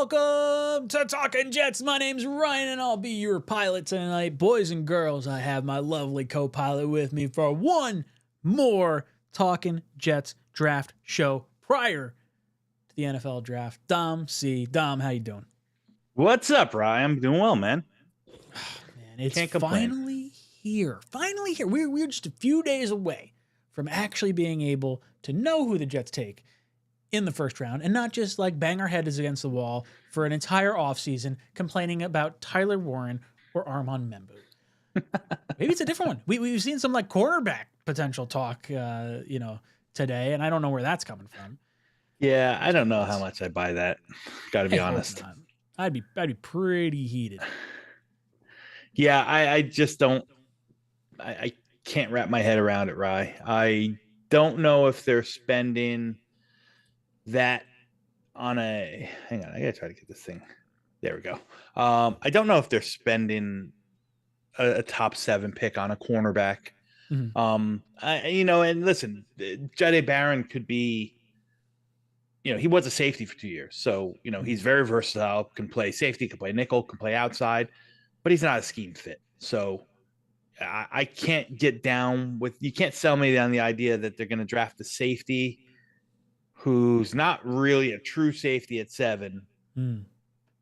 Welcome to Talkin' Jets. My name's Ryan, and I'll be your pilot tonight. Boys and girls, I have my lovely co-pilot with me for one more Talkin' Jets draft show prior to the NFL draft. Dom C. Dom, how you doing? What's up, Ryan? I'm doing well, man. Man, it's finally here. Finally here. We're just a few days away from actually being able to know who the Jets take in the first round and not just like bang our heads against the wall for an entire offseason complaining about Tyler Warren or Armand Membu. Maybe it's a different one. We've seen some like quarterback potential talk, today, and I don't know where that's coming from. Yeah, I don't know how much I buy that. Got to be honest. I'd be pretty heated. Yeah, I just don't. I can't wrap my head around it, Rye. I don't know if they're spending that on a. Hang on, I gotta try to get this thing. There we go. I don't know if they're spending a top 7 pick on a cornerback. Mm-hmm. And listen, Jahdae Barron could be. He was a safety for 2 years, so he's very versatile. Can play safety, can play nickel, can play outside, but he's not a scheme fit. So I can't get down with. You can't sell me on the idea that they're going to draft a safety who's not really a true safety at 7,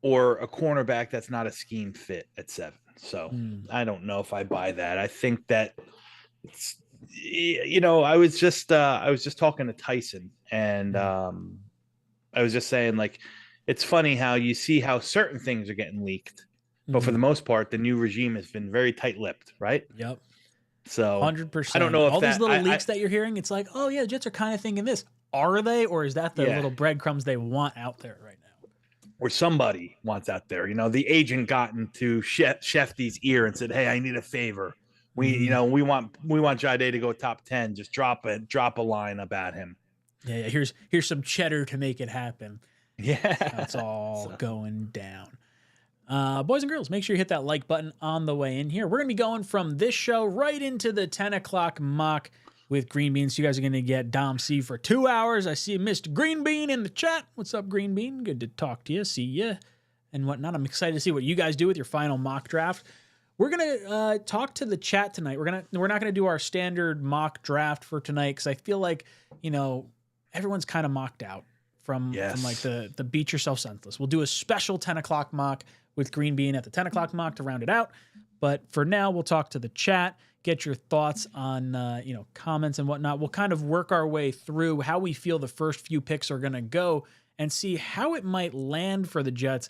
or a cornerback that's not a scheme fit at 7. So I don't know if I buy that. I think that it's, I was just talking to Tyson, and I was just saying, like, it's funny how you see how certain things are getting leaked, but for the most part, the new regime has been very tight-lipped, right? Yep. So 100%. I don't know if all these little leaks that you're hearing, it's like, oh yeah, the Jets are kind of thinking this. Are they, or is that the little breadcrumbs they want out there right now? Or somebody wants out there. The agent got into Shefty's ear and said, "Hey, I need a favor. We want Jahdae to go top 10. Just drop a line about him." Yeah. Here's some cheddar to make it happen. Yeah, that's all going down. Boys and girls, make sure you hit that like button on the way in here. We're gonna be going from this show right into the 10 o'clock mock with Green Bean. So you guys are going to get Dom C for 2 hours. I see Mr. Green Bean in the chat. What's up, Green Bean? Good to talk to you, see you, and whatnot. I'm excited to see what you guys do with your final mock draft. We're going to talk to the chat tonight. We're not going to do our standard mock draft for tonight because I feel like, everyone's kind of mocked out from like the beat yourself senseless. We'll do a special 10 o'clock mock with Green Bean at the 10 o'clock mock to round it out. But for now, we'll talk to the chat, get your thoughts on, comments and whatnot. We'll kind of work our way through how we feel the first few picks are going to go and see how it might land for the Jets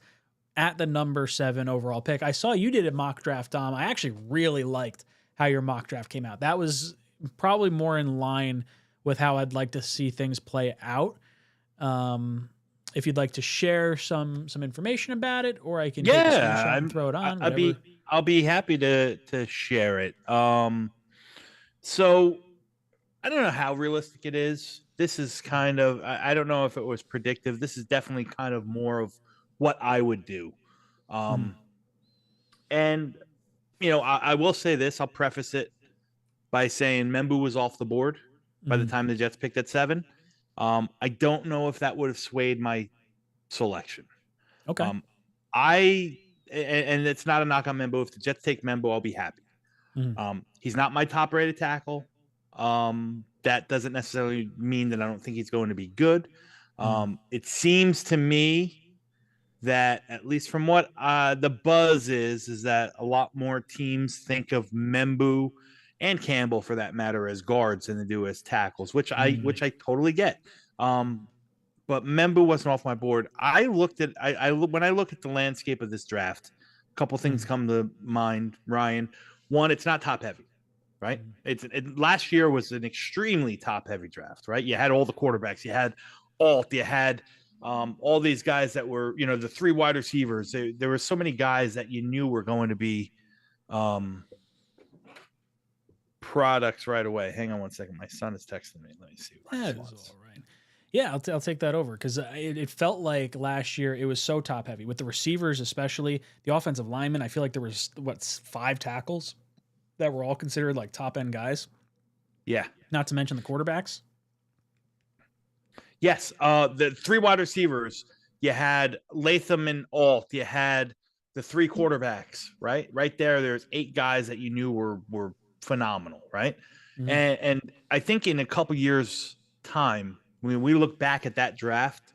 at the number 7 overall pick. I saw you did a mock draft, Dom. I actually really liked how your mock draft came out. That was probably more in line with how I'd like to see things play out. If you'd like to share some information about it, or I can take a screenshot and throw it on. I'll be happy to share it. So I don't know how realistic it is. This is kind of, I don't know if it was predictive. This is definitely kind of more of what I would do. And, I will say this, I'll preface it by saying Membu was off the board by the time the Jets picked at 7. I don't know if that would have swayed my selection. Okay. And it's not a knock on Membu. If the Jets take Membu, I'll be happy. He's not my top rated tackle. That doesn't necessarily mean that I don't think he's going to be good. It seems to me that, at least from what the buzz is that a lot more teams think of Membu and Campbell, for that matter, as guards than they do as tackles, which I totally get. But Membu wasn't off my board. I when I look at the landscape of this draft, a couple things come to mind, Ryan. One, it's not top heavy, right? Last year was an extremely top heavy draft, right? You had all the quarterbacks, you had Alt, you had all these guys that were, the 3 wide receivers. There were so many guys that you knew were going to be products right away. Hang on one second. My son is texting me. Let me see. That is all right. Yeah, I'll take that over because it felt like last year it was so top heavy with the receivers, especially the offensive linemen. I feel like there was 5 tackles that were all considered like top end guys. Yeah. Not to mention the quarterbacks. Yes. The 3 wide receivers you had Latham and Alt, you had the 3 quarterbacks, right? Right there, there's 8 guys that you knew were phenomenal, right? Mhm. And I think in a couple years' time, when we look back at that draft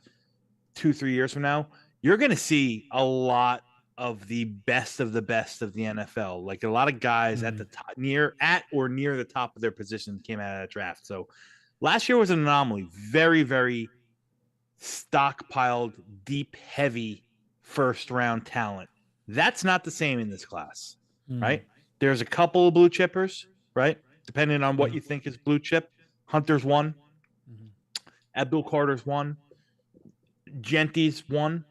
2-3 years from now, you're going to see a lot of the best of the NFL. Like a lot of guys at the top, near the top of their position came out of that draft. So last year was an anomaly. Very, very stockpiled, deep, heavy first round talent. That's not the same in this class, right? There's a couple of blue chippers, right? Depending on what you think is blue chip. Hunter's one. Abdul Carter's one. Genty's one.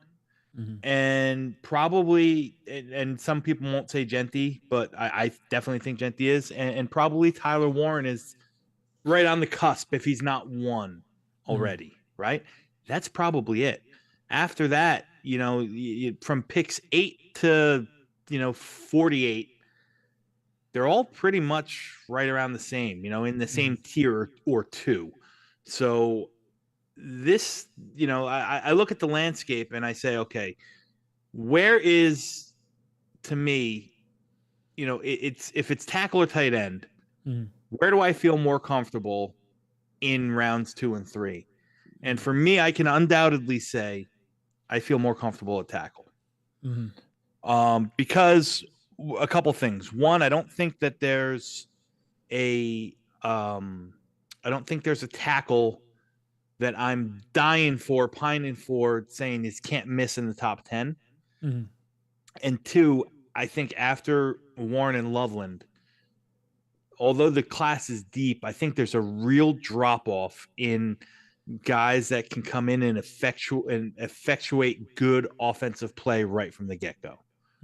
And probably, and some people won't say Genty, but I definitely think Genty is. And probably Tyler Warren is right on the cusp if he's not one already, right? That's probably it. After that, from picks 8 to 48, they're all pretty much right around the same, in the same tier or two. So this, I look at the landscape and I say, okay, where is, to me, it's if it's tackle or tight end, where do I feel more comfortable in rounds 2 and 3? And for me, I can undoubtedly say I feel more comfortable at tackle. Because a couple things. One, I don't think there's a tackle that I'm pining for, saying this can't miss in the top 10. And 2, I think after Warren and Loveland, although the class is deep, I think there's a real drop off in guys that can come in and effectuate good offensive play right from the get-go,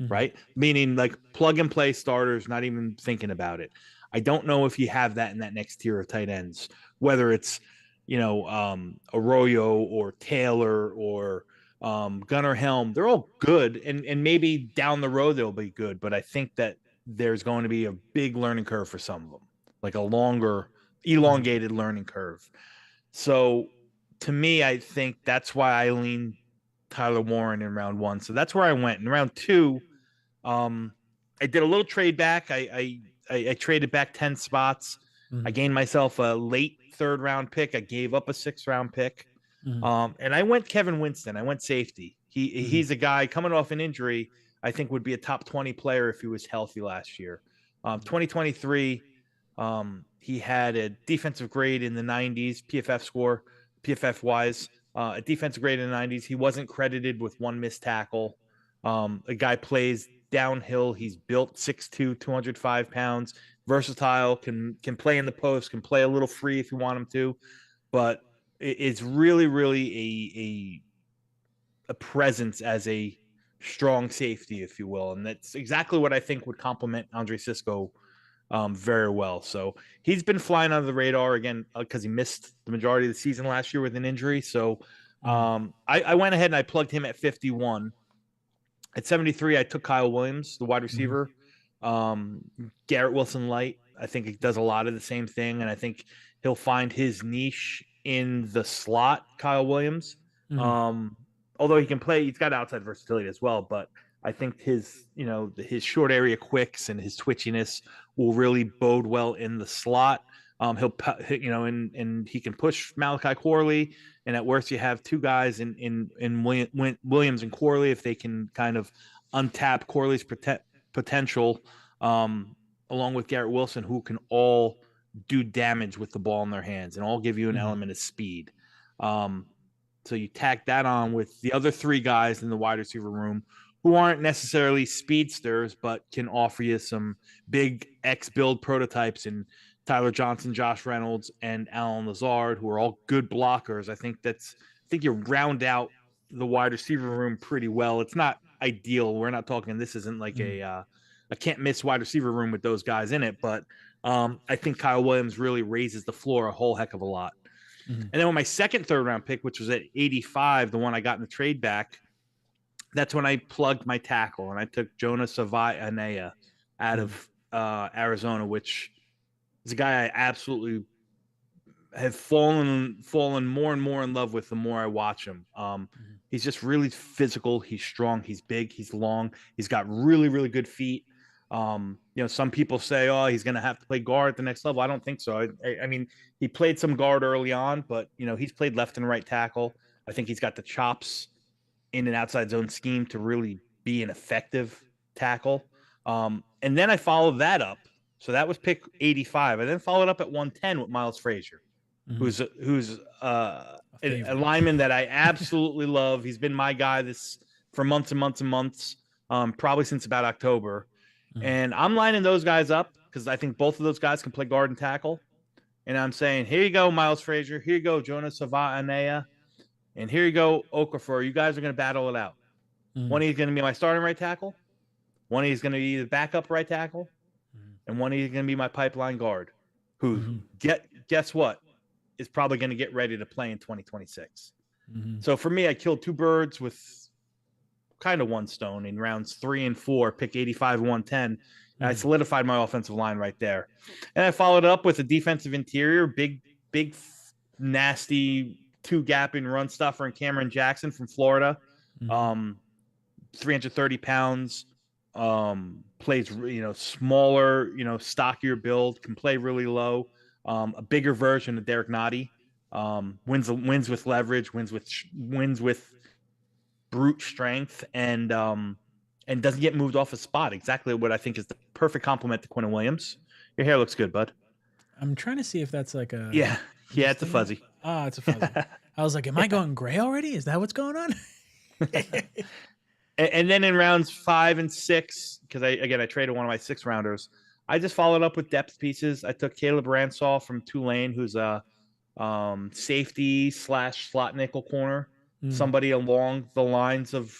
right? Meaning like plug and play starters, not even thinking about it. I don't know if you have that in that next tier of tight ends, whether it's, Arroyo or Taylor or Gunnar Helm. They're all good, and maybe down the road they'll be good, but I think that there's going to be a big learning curve for some of them, like a longer, elongated learning curve. So to me, I think that's why I lean Tyler Warren in round 1. So that's where I went. In round 2, I did a little trade back. I traded back 10 spots. I gained myself a late 3rd round pick. I gave up a 6th round pick. And I went Kevin Winston. I went safety. He's a guy coming off an injury, I think would be a top 20 player if he was healthy last year. 2023, he had a defensive grade in the 90s, PFF score, PFF wise, a defensive grade in the 90s. He wasn't credited with 1 missed tackle. A guy plays downhill. He's built 6'2", 205 pounds, versatile, can play in the post, can play a little free if you want him to, but it's really, really a presence as a strong safety, if you will. And that's exactly what I think would complement Andre Cisco very well. So he's been flying under the radar again because he missed the majority of the season last year with an injury. So I went ahead and I plugged him at 51. At 73, I took Kyle Williams, the wide receiver. Garrett Wilson Light, I think he does a lot of the same thing, and I think he'll find his niche in the slot, Kyle Williams. Although he can play, he's got outside versatility as well, but I think his short area quicks and his twitchiness will really bode well in the slot. He'll, and he can push Malachi Corley, and at worst you have 2 guys in Williams and Corley if they can kind of untap Corley's potential, along with Garrett Wilson, who can all do damage with the ball in their hands and all give you an element of speed. So you tack that on with the other 3 guys in the wide receiver room who aren't necessarily speedsters, but can offer you some big X-build prototypes in Tyler Johnson, Josh Reynolds, and Alan Lazard, who are all good blockers. I think you round out the wide receiver room pretty well. It's not ideal. We're not talking, this isn't like a can't miss wide receiver room with those guys in it, but I think Kyle Williams really raises the floor a whole heck of a lot. And then with my second 3rd round pick, which was at 85, the one I got in the trade back, that's when I plugged my tackle, and I took Jonas Savai-Anea out of Arizona, which is a guy I absolutely have fallen more and more in love with the more I watch him. He's just really physical. He's strong. He's big. He's long. He's got really, really good feet. Some people say, oh, he's going to have to play guard at the next level. I don't think so. I mean, he played some guard early on, but, he's played left and right tackle. I think he's got the chops in an outside zone scheme to really be an effective tackle. And then I followed that up. So that was pick 85. I then followed up at 110 with Miles Frazier, who's a lineman that I absolutely love. He's been my guy for months and months and months, probably since about October. And I'm lining those guys up because I think both of those guys can play guard and tackle. And I'm saying, here you go, Miles Frazier. Here you go, 𝐒𝐮𝐬𝐂. And here you go, Okafor. You guys are going to battle it out. One of you is going to be my starting right tackle. One of you is going to be the backup right tackle. And one of you is going to be my pipeline guard, who, guess what, is probably going to get ready to play in 2026. So for me, I killed two birds with kind of one stone in rounds 3 and 4, pick 85 and 110. And I solidified my offensive line right there. And I followed up with a defensive interior, big, nasty 2-gapping run stuffer and Cameron Jackson from Florida. 330 pounds, plays, smaller, stockier build, can play really low. A bigger version of Derek Nottie. Wins with leverage, wins with brute strength, and doesn't get moved off a spot. Exactly what I think is the perfect complement to Quinnen Williams. Your hair looks good, bud. I'm trying to see if that's like a it's a fuzzy. Ah, it's a fuzzy. I was like, am I going gray already? Is that what's going on? And then in rounds 5 and 6, because I traded one of my 6 rounders, I just followed up with depth pieces. I took Caleb Ransall from Tulane, who's a safety / slot nickel corner, somebody along the lines of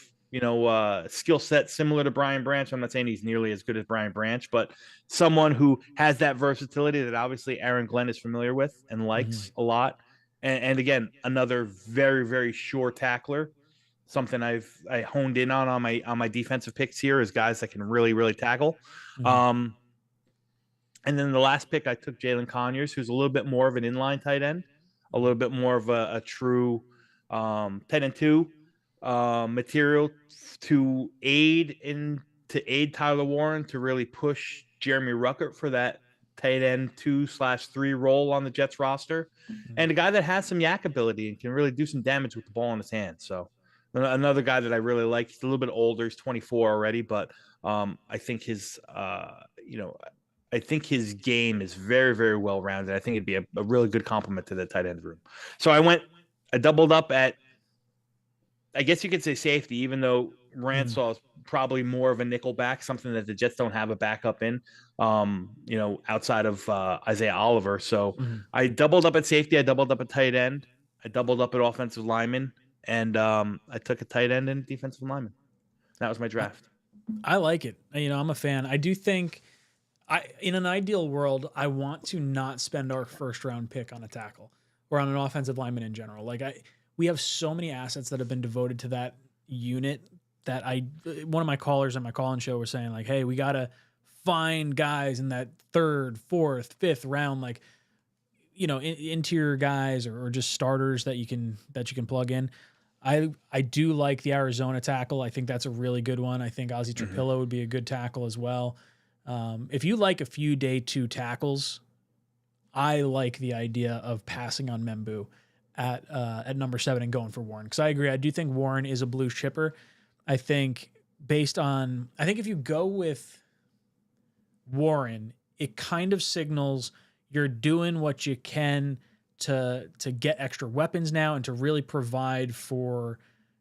skill set similar to Brian Branch. I'm not saying he's nearly as good as Brian Branch, but someone who has that versatility that obviously Aaron Glenn is familiar with and likes a lot. And again, another very, very sure tackler. Something I honed in on my defensive picks here is guys that can really, really tackle. And then the last pick, I took Jalen Conyers, who's a little bit more of an inline tight end, a little bit more of a true 10 and 2 material to aid Tyler Warren to really push Jeremy Ruckert for that tight end 2/3 role on the Jets roster, and a guy that has some yak ability and can really do some damage with the ball in his hand. So another guy that I really like. He's a little bit older. He's 24 already, but I think his game is very, very well rounded. I think it'd be a really good complement to the tight end room. So I doubled up at, I guess you could say safety, even though Ransall is probably more of a nickel back, something that the Jets don't have a backup in, outside of Isaiah Oliver. So I doubled up at safety. I doubled up at tight end. I doubled up at offensive lineman. And I took a tight end and defensive lineman. That was my draft. I like it. I'm a fan. I do think in an ideal world, I want to not spend our first round pick on a tackle or on an offensive lineman in general. We have so many assets that have been devoted to that unit that one of my callers on my call-in show were saying like, hey, we got to find guys in that 3rd, 4th, 5th round, interior guys or just starters that you can plug in. I do like the Arizona tackle. I think that's a really good one. I think Ozzie Trapillo would be a good tackle as well. If you like a few day 2 tackles, I like the idea of passing on Membu at number 7 and going for Warren. Because I agree. I do think Warren is a blue chipper. I think if you go with Warren, it kind of signals you're doing what you can to get extra weapons now and to really provide for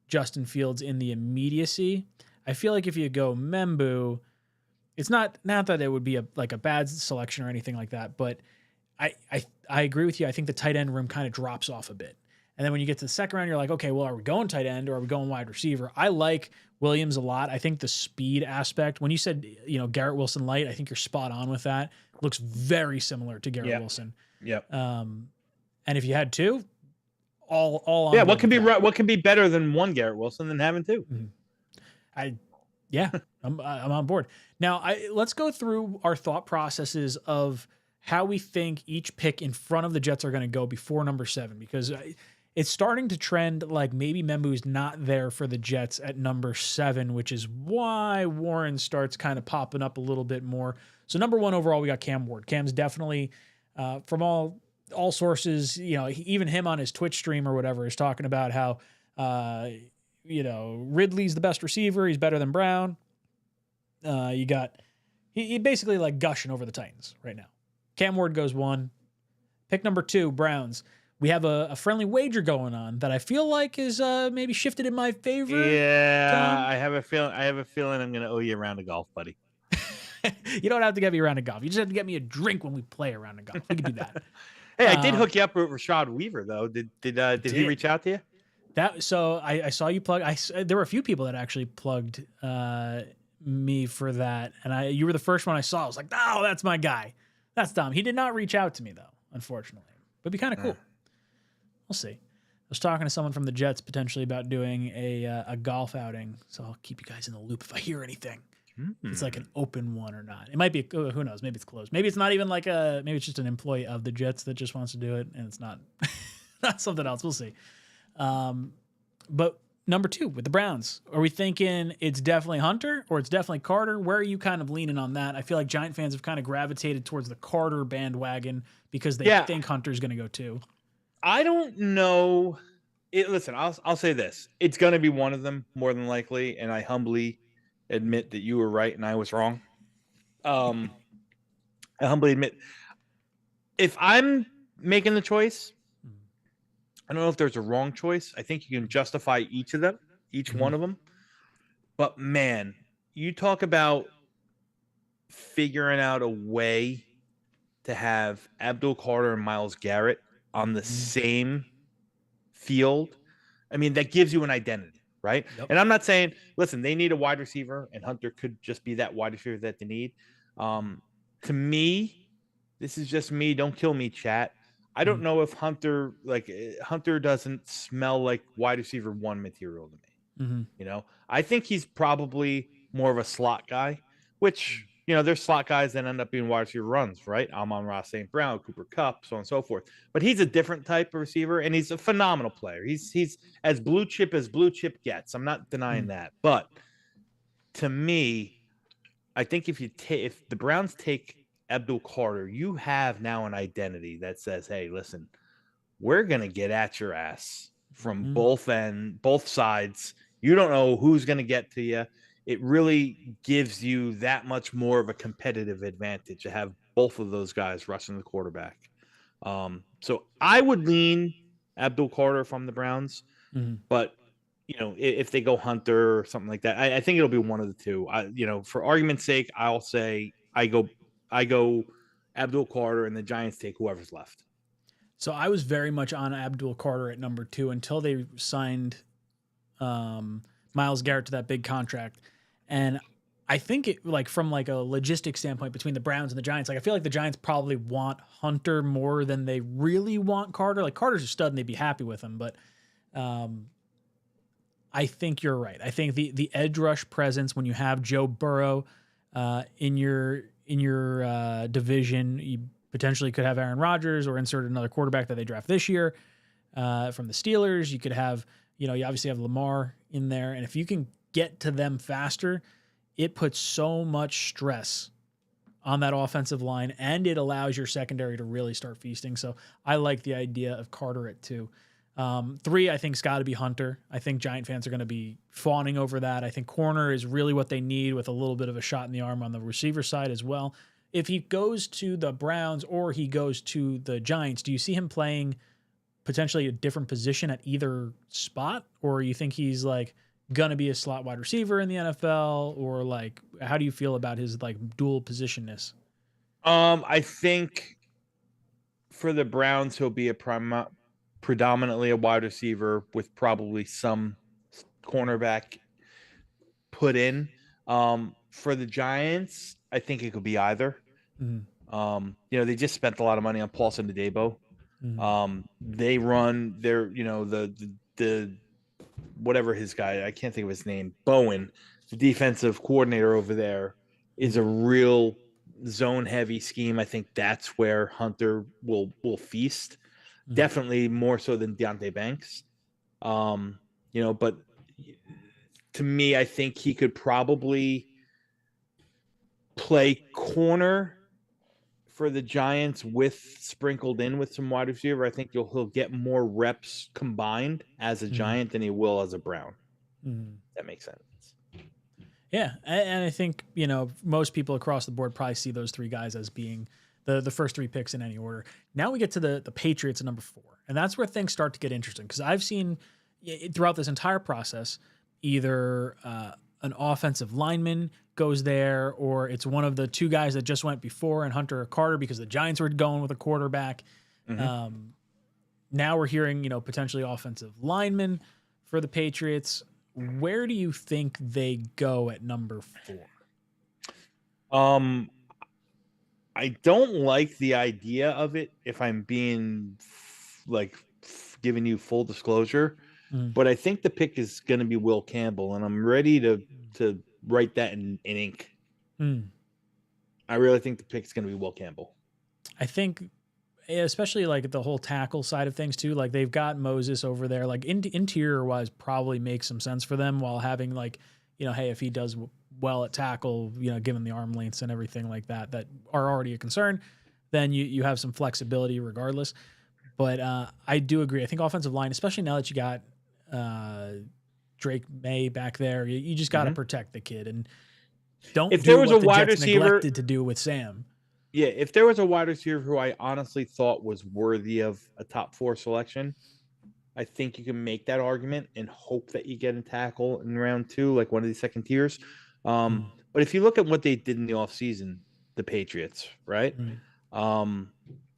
Justin Fields in the immediacy. I feel like if you go Membu, it's not that it would be a bad selection or anything like that, but I agree with you. I think the tight end room kind of drops off a bit. And then when you get to the second round, you're like, okay, well, are we going tight end or are we going wide receiver? I like Williams a lot. I think the speed aspect, when you said, Garrett Wilson light, I think you're spot on with that. Looks very similar to Garrett Wilson. Yep. And if you had 2, all on. Yeah. What can be better than one Garrett Wilson than having 2? I'm on board. Now let's go through our thought processes of how we think each pick in front of the Jets are going to go before number 7, because it's starting to trend like maybe Membu's not there for the Jets at number 7, which is why Warren starts kind of popping up a little bit more. So number 1 overall, we got Cam Ward. Cam's definitely from all sources, even him on his Twitch stream or whatever is talking about how, Ridley's the best receiver. He's better than Brown. You got, he basically like gushing over the Titans right now. Cam Ward goes 1. Pick number 2, Browns. We have a friendly wager going on that I feel like is maybe shifted in my favor. Yeah, I have a feeling I'm going to owe you a round of golf, buddy. You don't have to get me a round of golf. You just have to get me a drink when we play a round of golf. We can do that. Hey, I did hook you up with Rashad Weaver though. Did he reach out to you? So I saw you plug. There were a few people that actually plugged me for that, and you were the first one I saw. I was like, oh, that's my guy. That's Dom. He did not reach out to me though, unfortunately. But it'd be kind of cool. We'll see. I was talking to someone from the Jets potentially about doing a golf outing, so I'll keep you guys in the loop if I hear anything. If it's like an open one or not. It might be, who knows? Maybe it's closed. Maybe it's not even like maybe it's just an employee of the Jets that just wants to do it, and it's not not something else. We'll see. But number 2 with the Browns, are we thinking it's definitely Hunter or it's definitely Carter? Where are you kind of leaning on that? I feel like Giant fans have kind of gravitated towards the Carter bandwagon because they think Hunter's going to go too. I don't know. Listen, I'll say this. It's going to be one of them more than likely, and I humbly admit that you were right and I was wrong. I humbly admit, if I'm making the choice, I don't know if there's a wrong choice. I think you can justify each one of them. But man, you talk about figuring out a way to have Abdul Carter and Myles Garrett on the same field. I mean, that gives you an identity, right? Yep. And I'm not saying, listen, they need a wide receiver, and Hunter could just be that wide receiver that they need. To me, this is just me. Don't kill me, chat. I don't know if Hunter doesn't smell like wide receiver 1 material to me. I think he's probably more of a slot guy, which, there's slot guys that end up being wide receiver runs, right? Amon-Ra St. Brown, Cooper Kupp, so on and so forth. But he's a different type of receiver, and he's a phenomenal player. He's as blue chip gets. I'm not denying that. But to me, I think if the Browns take Abdul Carter, you have now an identity that says, hey, listen, we're going to get at your ass from both sides. You don't know who's going to get to you. It really gives you that much more of a competitive advantage to have both of those guys rushing the quarterback. So I would lean Abdul Carter from the Browns, but if they go Hunter or something like that, I think it'll be one of the two. For argument's sake, I'll say I go Abdul Carter, and the Giants take whoever's left. So I was very much on Abdul Carter at number 2 until they signed Myles Garrett to that big contract. And I think from a logistics standpoint between the Browns and the Giants, I feel like the Giants probably want Hunter more than they really want Carter. Like, Carter's a stud and they'd be happy with him, but I think you're right. I think the edge rush presence when you have Joe Burrow in your division, you potentially could have Aaron Rodgers or insert another quarterback that they draft this year from the Steelers. You could have, you obviously have Lamar in there, and if you can get to them faster, it puts so much stress on that offensive line, and it allows your secondary to really start feasting. So I like the idea of Carter at 2. 3, I think, has got to be Hunter. I think Giant fans are going to be fawning over that. I think corner is really what they need, with a little bit of a shot in the arm on the receiver side as well. If he goes to the Browns or he goes to the Giants, do you see him playing potentially a different position at either spot? Or you think he's going to be a slot wide receiver in the NFL? Or how do you feel about his dual positionness? I think for the Browns, he'll be predominantly a wide receiver with probably some cornerback put in. For the Giants, I think it could be either. They just spent a lot of money on Paulson Adebo. They run their, the whatever his guy, I can't think of his name, Bowen, the defensive coordinator over there, is a real zone heavy scheme. I think that's where Hunter will feast. definitely more so than Deonte Banks. But to me, I think he could probably play corner for the Giants sprinkled in with some wide receiver. I think he'll get more reps combined as a Giant than he will as a Brown. That makes sense. Yeah, and I think most people across the board probably see those three guys as being the first three picks in any order. Now we get to the Patriots at number 4, and that's where things start to get interesting because I've seen throughout this entire process either an offensive lineman goes there, or it's one of the two guys that just went before and Hunter or Carter because the Giants were going with a quarterback. Now we're hearing potentially offensive linemen for the Patriots. Where do you think they go at number 4? I don't like the idea of it, if I'm being giving you full disclosure, but I think the pick is going to be Will Campbell, and I'm ready to write that in ink. I really think the pick is going to be Will Campbell. I think especially like the whole tackle side of things too. Like they've got Moses over there, like interior wise probably makes some sense for them while having hey, if he does well at tackle, given the arm lengths and everything like that are already a concern, then you have some flexibility regardless. But I do agree. I think offensive line, especially now that you got Drake May back there, you just got to protect the kid and don't if do there was what a the wide Jets receiver neglected to do with Sam. Yeah, if there was a wide receiver who I honestly thought was worthy of a top 4 selection, I think you can make that argument and hope that you get a tackle in round 2, like one of these second tiers. But if you look at what they did in the offseason, the Patriots, right?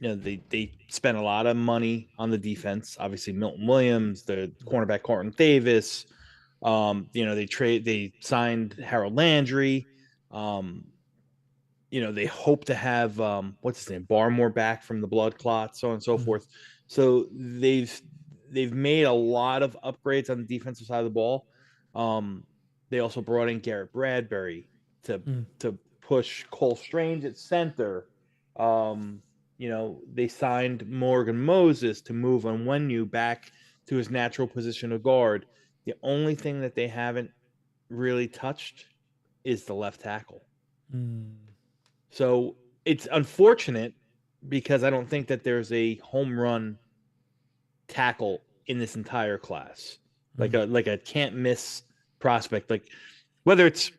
They spent a lot of money on the defense. Obviously, Milton Williams, the cornerback Carlton Davis. They signed Harold Landry. They hope to have what's his name, Barmore back from the blood clot, so on and so forth. So they've made a lot of upgrades on the defensive side of the ball. They also brought in Garrett Bradbury to push Cole Strange at center. They signed Morgan Moses to move Onwenu back to his natural position of guard. The only thing that they haven't really touched is the left tackle. So it's unfortunate because I don't think that there's a home run tackle in this entire class, like a can't miss prospect. Like whether it's,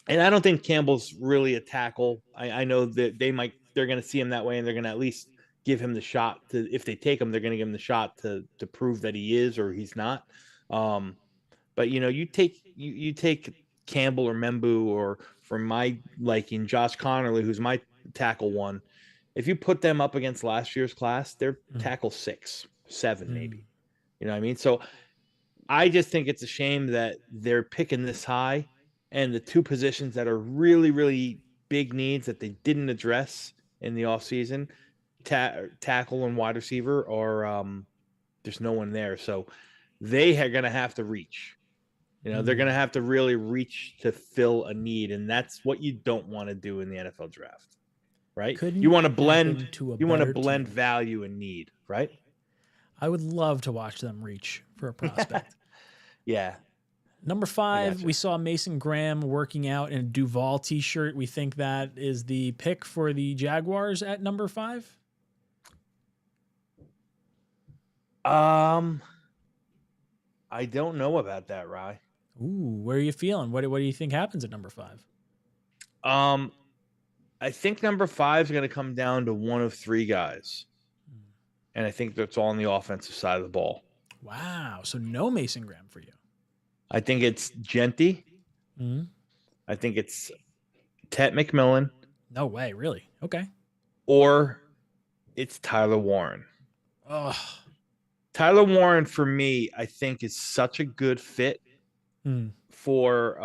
and I don't think Campbell's really a tackle. I know that they're going to see him that way, and they're going to at least give him the shot to, if they take him, they're going to give him the shot to prove that he is or he's not. But you take Campbell or Membu, or from my liking, Josh Connerly, who's my tackle 1. If you put them up against last year's class, they're tackle 6, 7, maybe. You know what I mean? So I just think it's a shame that they're picking this high, and the two positions that are really, really big needs that they didn't address in the offseason, tackle and wide receiver, are there's no one there. So they are going to have to reach. They're going to have to really reach to fill a need, and that's what you don't want to do in the NFL draft, right? You want to blend value and need, right? I would love to watch them reach for a prospect. Yeah. Number 5, we saw Mason Graham working out in a Duval t-shirt. We think that is the pick for the Jaguars at number 5. I don't know about that, Rye. Ooh, where are you feeling? What do you think happens at number 5? I think number 5 is going to come down to one of 3 guys. And I think that's all on the offensive side of the ball. Wow. So no Mason Graham for you. I think it's Genty. I think it's Tet McMillan. No way, really? Okay. Or it's Tyler Warren. Oh. Tyler Warren, for me, I think is such a good fit for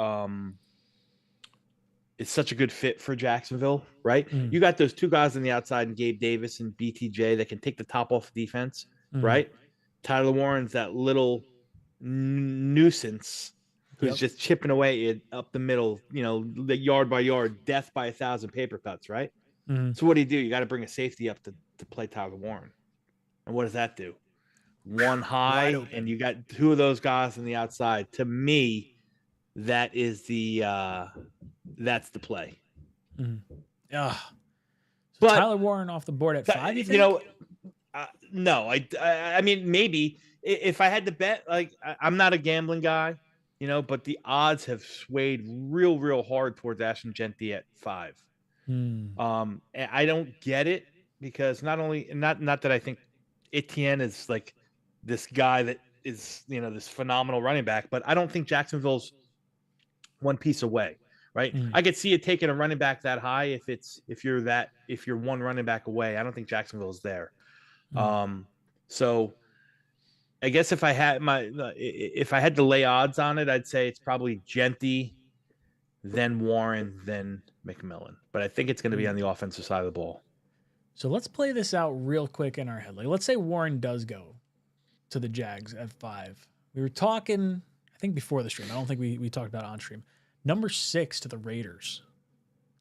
it's such a good fit for Jacksonville, right? You got those 2 guys on the outside, and Gabe Davis and BTJ, that can take the top off defense, right? Tyler Warren's that little nuisance who's just chipping away up the middle, the yard by yard, death by 1,000 paper cuts, right? So what do? You got to bring a safety up to play Tyler Warren. And what does that do? One Wide high, open. and you got two of those guys on the outside. To me, that is that's the play. So But Tyler Warren off the board at 5, you think? no, I mean, maybe if I had to bet, like I'm not a gambling guy, but the odds have swayed real hard towards Ashton Genty at 5. And I don't get it because not that I think Etienne is like this guy that is, this phenomenal running back, but I don't think Jacksonville's one piece away, right? I could see it taking a running back that high if you're one running back away. I don't think Jacksonville's there. So I guess if I had to lay odds on it, I'd say it's probably Genty, then Warren, then McMillan. But I think it's going to be on the offensive side of the ball. So let's play this out real quick in our head. Like, let's say Warren does go to the Jags at 5. We were talking, I think, before the stream. I don't think we talked about it on stream. Number 6 to the Raiders.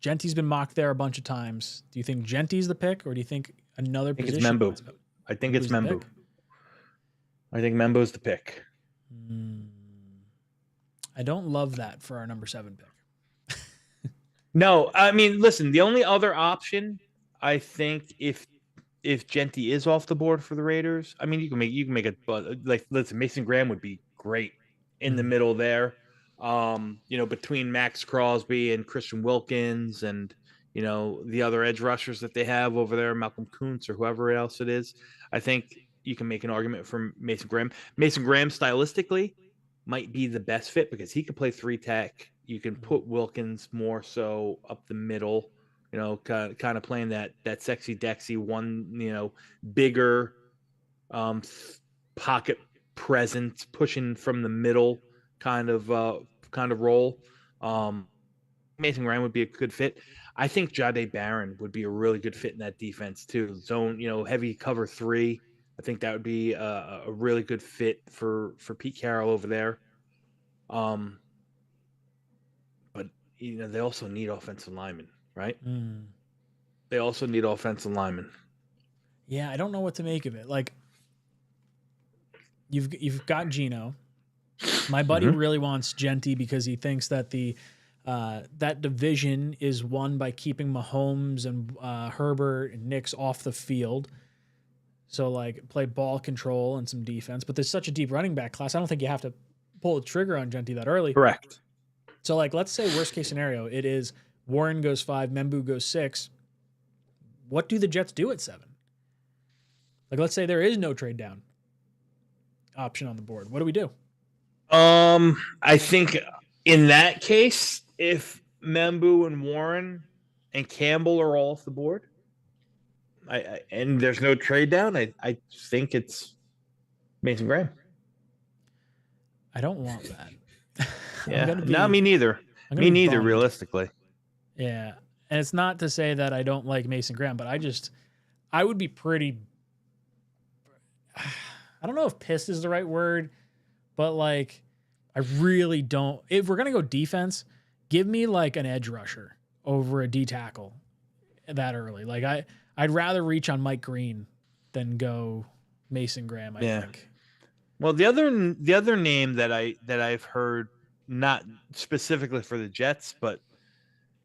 Genty's been mocked there a bunch of times. Do you think Genty's the pick, or do you think another position? It's Membu. I think it's Membu. I think Membu's the pick. I don't love that for our number 7 pick. No, I mean, listen, the only other option, I think, if Genty is off the board for the Raiders, I mean, you can make it, but like, listen, Mason Graham would be great in the middle there. Between Max Crosby and Christian Wilkins and, the other edge rushers that they have over there, Malcolm Kuntz or whoever else it is, I think you can make an argument for Mason Graham. Mason Graham stylistically might be the best fit because he can play 3-tech. You can put Wilkins more so up the middle, kind of playing that sexy Dexy one, bigger pocket presence, pushing from the middle kind of role. Mason Graham would be a good fit. I think Jahdae Barron would be a really good fit in that defense too. Zone, heavy cover 3. I think that would be a really good fit for Pete Carroll over there. But they also need offensive linemen, right? They also need offensive linemen. Yeah, I don't know what to make of it. Like, you've got Geno. My buddy really wants Genty because he thinks that that division is won by keeping Mahomes and Herbert and Nicks off the field. So, like, play ball control and some defense. But there's such a deep running back class, I don't think you have to pull the trigger on Genty that early. Correct. So, like, let's say worst case scenario, it is Warren goes 5, Membu goes 6. What do the Jets do at 7? Like, let's say there is no trade down option on the board. What do we do? I think in that case, if Membu and Warren and Campbell are all off the board, and there's no trade down, I think it's Mason Graham. I don't want that. Yeah, no, me neither. Me neither, bummed. Realistically. Yeah, and it's not to say that I don't like Mason Graham, but I would be pretty. I don't know if pissed is the right word, but like, I really don't. If we're gonna go defense, give me like an edge rusher over a D tackle that early. Like I'd rather reach on Mike Green than go Mason Graham. I think. Well, the other name that I've heard, not specifically for the Jets, but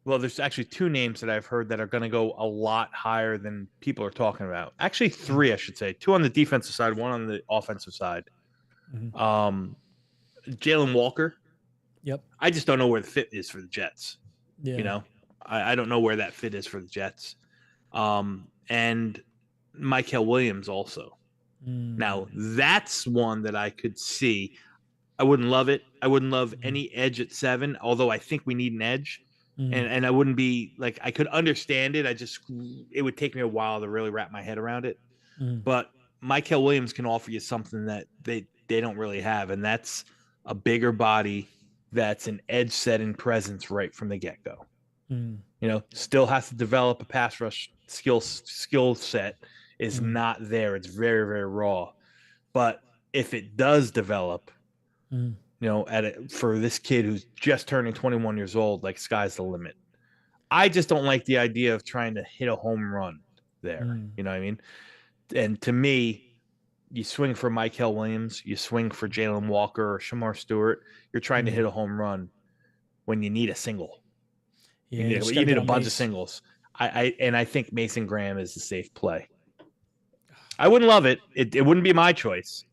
there's actually 2 names that I've heard that are going to go a lot higher than people are talking about. Actually, 3, I should say. 2 on the defensive side, 1 on the offensive side. Jalen Walker. Yep. I just don't know where the fit is for the Jets. Yeah. I don't know where that fit is for the Jets. And Michael Williams also. Now, that's one that I could see. I wouldn't love it. I wouldn't love any edge at 7, although I think we need an edge. And I wouldn't be like, I could understand it. It would take me a while to really wrap my head around it. But Michael Williams can offer you something that they don't really have. And that's a bigger body. That's an edge setting presence right from the get-go. Still has to develop a pass rush skill set. Is not there. It's very, very raw. But if it does develop, for this kid who's just turning 21 years old, like, sky's the limit. I just don't like the idea of trying to hit a home run there. You know what I mean? And to me, you swing for 𝐒𝐿 Williams, you swing for Jalen Walker or Shamar Stewart. You're trying to hit a home run when you need a single. Yeah, you need a bunch of singles. I think Mason Graham is a safe play. I wouldn't love it. It wouldn't be my choice.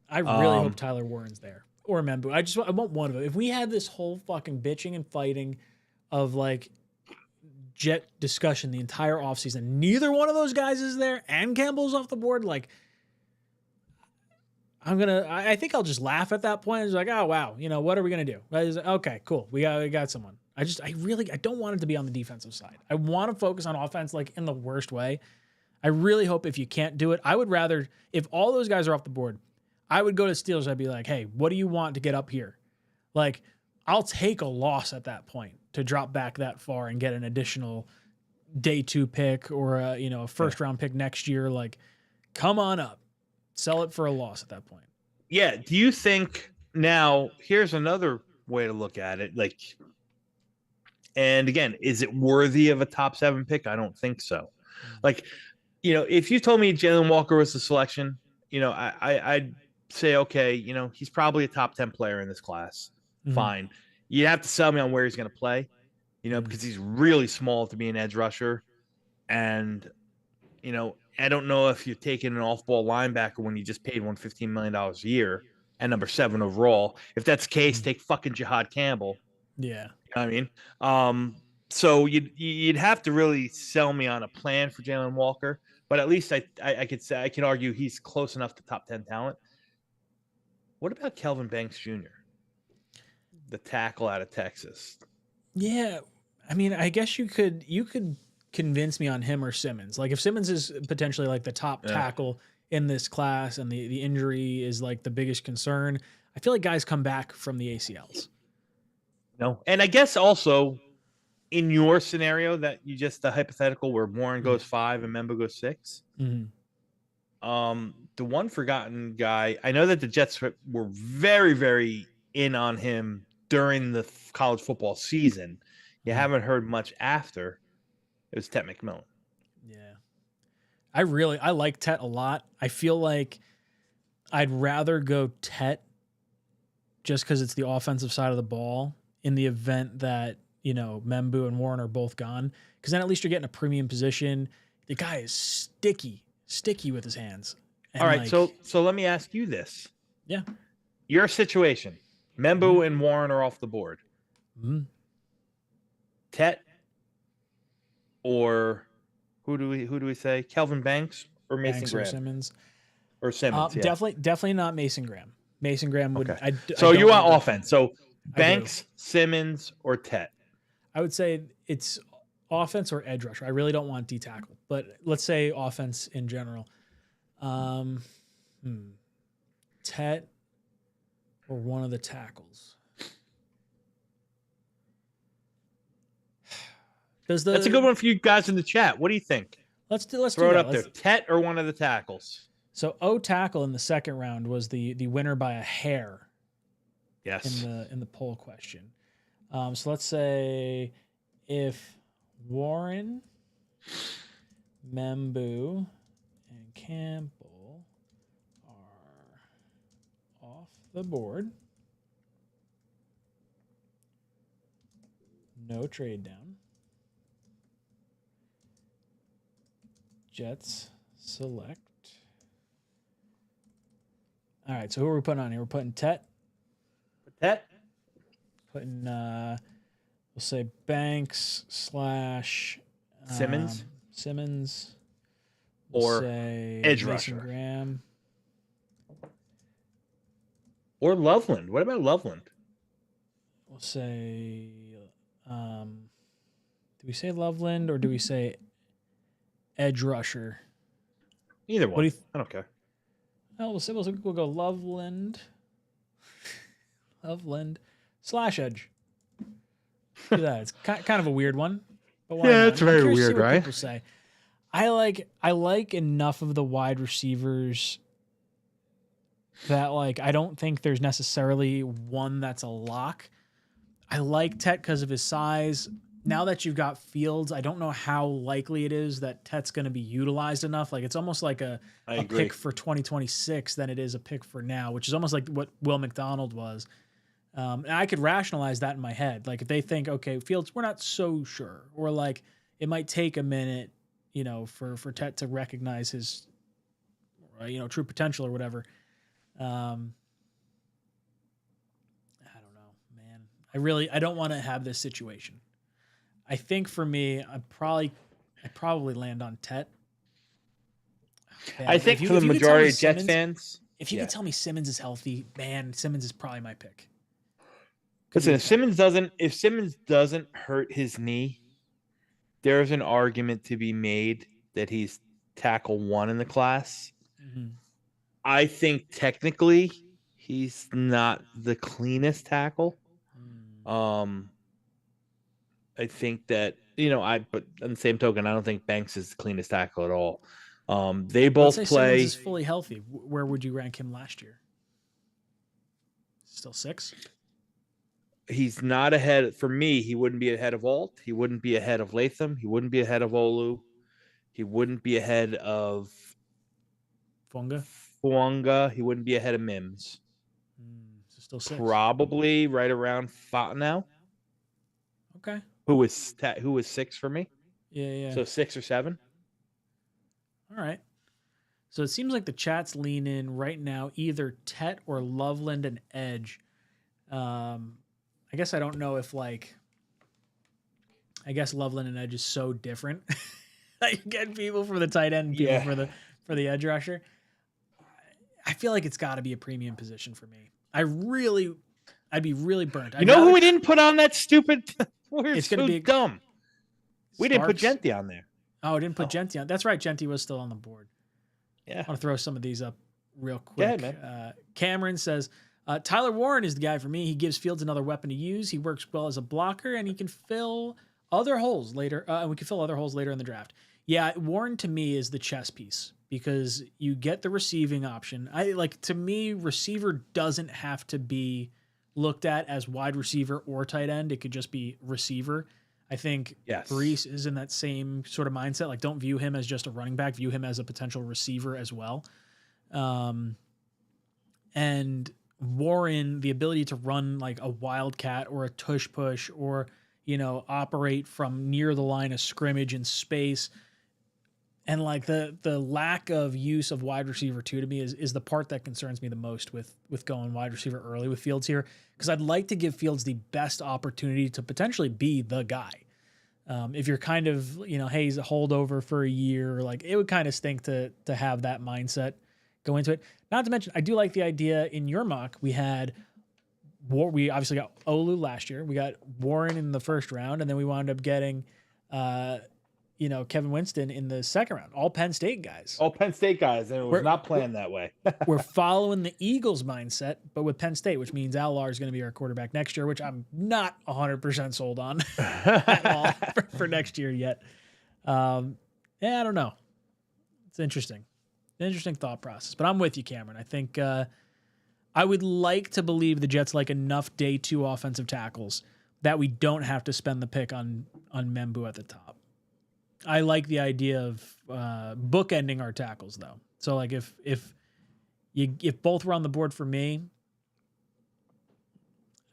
I really hope Tyler Warren's there or Membu. I want one of them. If we had this whole fucking bitching and fighting of like Jet discussion the entire offseason, neither one of those guys is there and Campbell's off the board, like I think I'll just laugh at that point. It's like, oh wow, what are we gonna do? Okay, cool. We got someone. I don't want it to be on the defensive side. I want to focus on offense like in the worst way. I really hope if you can't do it, I would rather, if all those guys are off the board, I would go to Steelers. I'd be like, hey, what do you want to get up here? Like, I'll take a loss at that point to drop back that far and get an additional day 2 pick or a first round pick next year. Like, come on up, sell it for a loss at that point. Yeah. Do you think now? Here's another way to look at it. Like, and again, is it worthy of a top 7 pick? I don't think so. Like, if you told me Jalen Walker was the selection, I'd say, okay, he's probably a top 10 player in this class. Fine. You have to sell me on where he's going to play, because he's really small to be an edge rusher. And, I don't know if you're taking an off-ball linebacker when you just paid $115 million a year and number 7 overall. If that's the case, take fucking Jihad Campbell. Yeah. You know what I mean? So you'd have to really sell me on a plan for Jalen Walker. But at least I could say, I can argue he's close enough to top 10 talent. What about Kelvin Banks Jr., the tackle out of Texas? Yeah, I mean, I guess you could convince me on him or Simmons. Like if Simmons is potentially like the top tackle in this class and the injury is like the biggest concern, I feel like guys come back from the ACLs. No, and I guess also in your scenario that you just the hypothetical where Warren goes 5 and Membu goes 6. The one forgotten guy, I know that the Jets were very, very in on him during the college football season. You haven't heard much after. It was Tet McMillan. Yeah. I like Tet a lot. I feel like I'd rather go Tet just because it's the offensive side of the ball in the event that Membu and Warren are both gone, because then at least you're getting a premium position. The guy is sticky with his hands. And all right, so let me ask you this. Yeah. Your situation. Membu and Warren are off the board. Tet or who do we say? Kelvin Banks or Mason Graham? Or Simmons. Or Simmons, yeah. Definitely not Mason Graham. Mason Graham would. Okay. So you want offense. So Banks, Simmons, or Tet? I would say it's offense or edge rusher. I really don't want D tackle, but let's say offense in general. Tet or one of the tackles. That's a good one for you guys in the chat. What do you think? Let's throw it up there. Tet or one of the tackles. So O tackle in the second round was the winner by a hair. Yes. In the poll question. So let's say if Warren, Membu, and Campbell are off the board, no trade down, Jets select. All right, so who are we putting on here? We're putting Tet. Putting, we'll say Banks / Simmons. Simmons. Or say edge Mason rusher. Graham. Or Loveland. What about Loveland? We'll say, do we say Loveland or do we say edge rusher? Either one. I don't care. Well, we'll go Loveland. Loveland / edge. Look at that. It's kind of a weird one. But why not? It's very weird, right? People say. I like enough of the wide receivers that I don't think there's necessarily one that's a lock. I like Tet because of his size. now that you've got Fields, I don't know how likely it is that Tet's going to be utilized enough. Like it's almost like a pick for 2026 than it is a pick for now, which is almost like what Will McDonald was. And I could rationalize that in my head. Like if they think, okay, Fields, we're not so sure, or like it might take a minute, for Tet to recognize his, true potential or whatever. I don't know, man. I don't want to have this situation. I think for me, I'd probably land on Tet. Man, I think for the majority of Jets fans, if you could tell me Simmons is healthy, man, Simmons is probably my pick. Listen, if Simmons doesn't hurt his knee, there's an argument to be made that he's tackle 1 in the class. Mm-hmm. I think technically he's not the cleanest tackle. I think that, but on the same token, I don't think Banks is the cleanest tackle at all. They both play. Simmons is fully healthy. Where would you rank him last year? Still 6? He's not ahead. For me, he wouldn't be ahead of Alt. He wouldn't be ahead of Latham. He wouldn't be ahead of Olu. He wouldn't be ahead of Fuanga. He wouldn't be ahead of Mims. So still 6. Probably right around Fontenot. Okay. Who was 6 for me? Yeah. So 6 or 7. All right. So it seems like the chat's lean in right now, either Tet or Loveland and Edge. I guess I don't know if I guess Loveland and Edge is so different. You get people for the tight end, people for the edge rusher. I feel like it's got to be a premium position for me. I'd be really burnt. Who we didn't put on that stupid? It's going to be dumb. We didn't put Genty on there. Oh, didn't put Genty on. That's right. Genty was still on the board. Yeah. I want to throw some of these up real quick. Go ahead, man. Cameron says, Tyler Warren is the guy for me. He gives Fields another weapon to use. He works well as a blocker, and he can fill other holes later. And we can fill other holes later in the draft. Yeah, Warren to me is the chess piece because you get the receiving option. To me, receiver doesn't have to be looked at as wide receiver or tight end. It could just be receiver. I think Brees is in that same sort of mindset. Like, don't view him as just a running back. View him as a potential receiver as well. And Warren, the ability to run like a wildcat or a tush push or, operate from near the line of scrimmage in space. And like the lack of use of wide receiver 2 to me is the part that concerns me the most with going wide receiver early with Fields here. Because I'd like to give Fields the best opportunity to potentially be the guy. If you're kind of, hey, he's a holdover for a year, like it would kind of stink to have that mindset go into it. Not to mention, I do like the idea in your mock. We obviously got Olu last year. We got Warren in the first round, and then we wound up getting, Kevin Winston in the second round. All Penn State guys. And it was not planned that way. We're following the Eagles mindset, but with Penn State, which means Al-Lar is going to be our quarterback next year, which I'm not 100% sold on at all for next year yet. I don't know. It's interesting. Interesting thought process, but I'm with you, Cameron. I think I would like to believe the Jets like enough day 2 offensive tackles that we don't have to spend the pick on Membu at the top. I like the idea of bookending our tackles though. So like if both were on the board for me,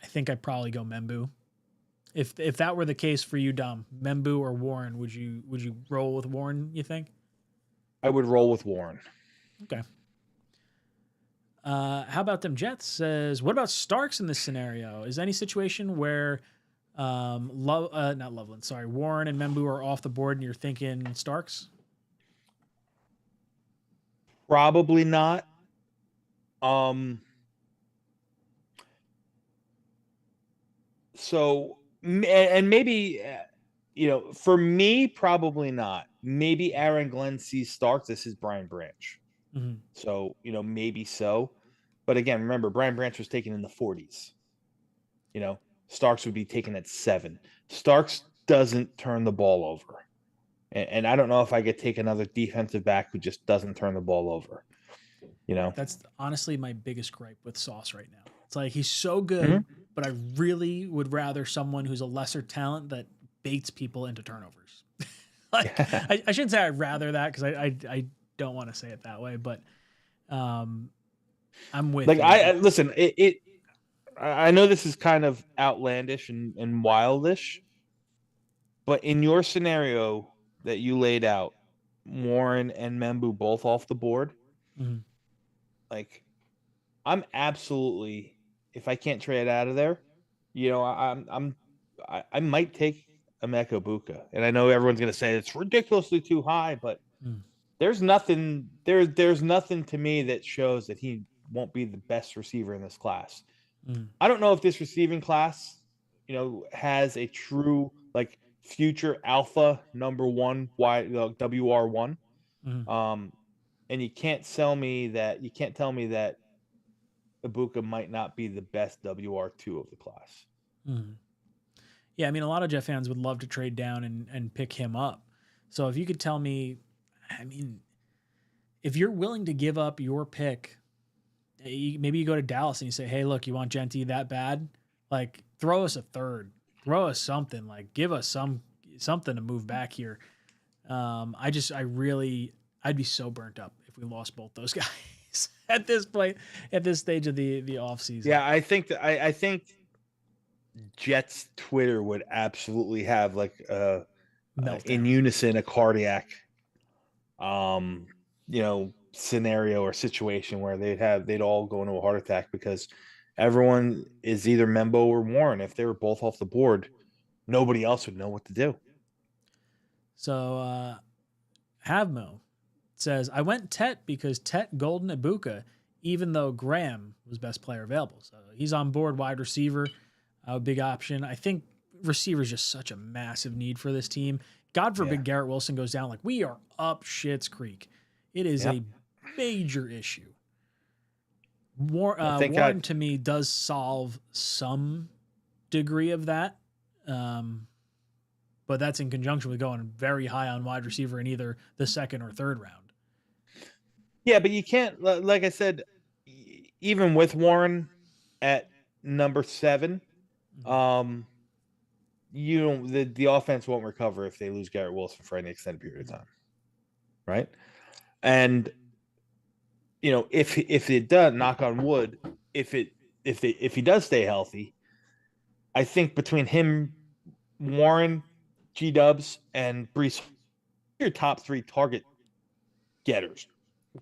I think I'd probably go Membu. If that were the case for you, Dom, Membu or Warren, would you roll with Warren, you think? I would roll with Warren. Okay. How about them Jets? Says, what about Starks in this scenario? Is any situation where not Loveland, sorry, Warren and Membu are off the board and you're thinking Starks? Probably not. So, and maybe, for me, probably not. Maybe Aaron Glenn sees Starks. This is Brian Branch. Mm-hmm. So, maybe so. But again, remember, Brian Branch was taken in the 40s. Starks would be taken at 7. Starks doesn't turn the ball over. And I don't know if I could take another defensive back who just doesn't turn the ball over. That's honestly my biggest gripe with Sauce right now. It's like he's so good, but I really would rather someone who's a lesser talent that baits people into turnovers. Like I shouldn't say I'd rather that because I don't want to say it that way, but I'm with like you. Listen, I know this is kind of outlandish and wildish, but in your scenario that you laid out, Warren and Membu both off the board, Mhm. like I'm absolutely, if I can't trade out of there, I might take Emeka Egbuka, and I know everyone's going to say it's ridiculously too high, but Mm. there's nothing to me that shows that he won't be the best receiver in this class. Mm. I don't know if this receiving class, has a true like future alpha number one WR1. Mm. And you can't tell me that Egbuka might not be the best WR2 of the class. Mm. Yeah, I mean, a lot of Jet fans would love to trade down and pick him up. So if you could tell me, I mean, if you're willing to give up your pick, maybe you go to Dallas and you say, hey, look, you want Genty that bad? Like, throw us a third, throw us something, like, give us something to move back here. I'd be so burnt up if we lost both those guys at this point, at this stage of the offseason. Yeah, I think Jets Twitter would absolutely have like in unison a cardiac scenario or situation where they'd all go into a heart attack because everyone is either Membo or Warren. If they were both off the board, nobody else would know what to do. So Havmo says, I went Tet because Tet Golden Egbuka, even though Graham was best player available. So he's on board, wide receiver, a big option. I think receiver is just such a massive need for this team. God forbid Garrett Wilson goes down. Like, we are up Schitt's Creek. It is a major issue. Warren to me does solve some degree of that. But that's in conjunction with going very high on wide receiver in either the second or third round. Yeah, but you can't, like I said, even with Warren at number 7, the offense won't recover if they lose Garrett Wilson for any extended period of time, right? And if it does, knock on wood, if he does stay healthy, I think between him, Warren, G-Dubs, and Brees, your top 3 target getters.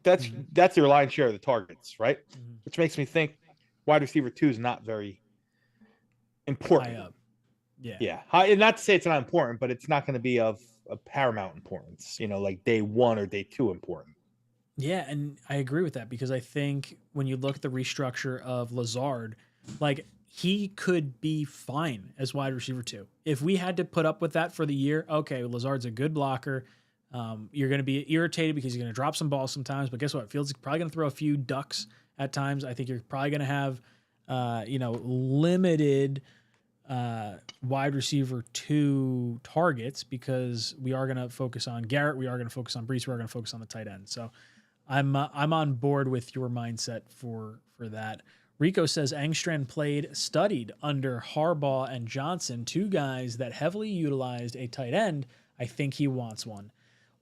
That's your lion's share of the targets, right? Mm-hmm. Which makes me think wide receiver 2 is not very important. High up. Yeah. And not to say it's not important, but it's not going to be of paramount importance, like day 1 or day 2 important. Yeah, and I agree with that because I think when you look at the restructure of Lazard, like, he could be fine as wide receiver 2. If we had to put up with that for the year, okay, Lazard's a good blocker. You're going to be irritated because he's going to drop some balls sometimes, but guess what? Fields is probably going to throw a few ducks at times. I think you're probably going to have, limited wide receiver 2 targets because we are going to focus on Garrett. We are going to focus on Brees. We are going to focus on the tight end. So I'm on board with your mindset for that. Rico says Engstrand studied under Harbaugh and Johnson, 2 guys that heavily utilized a tight end. I think he wants one.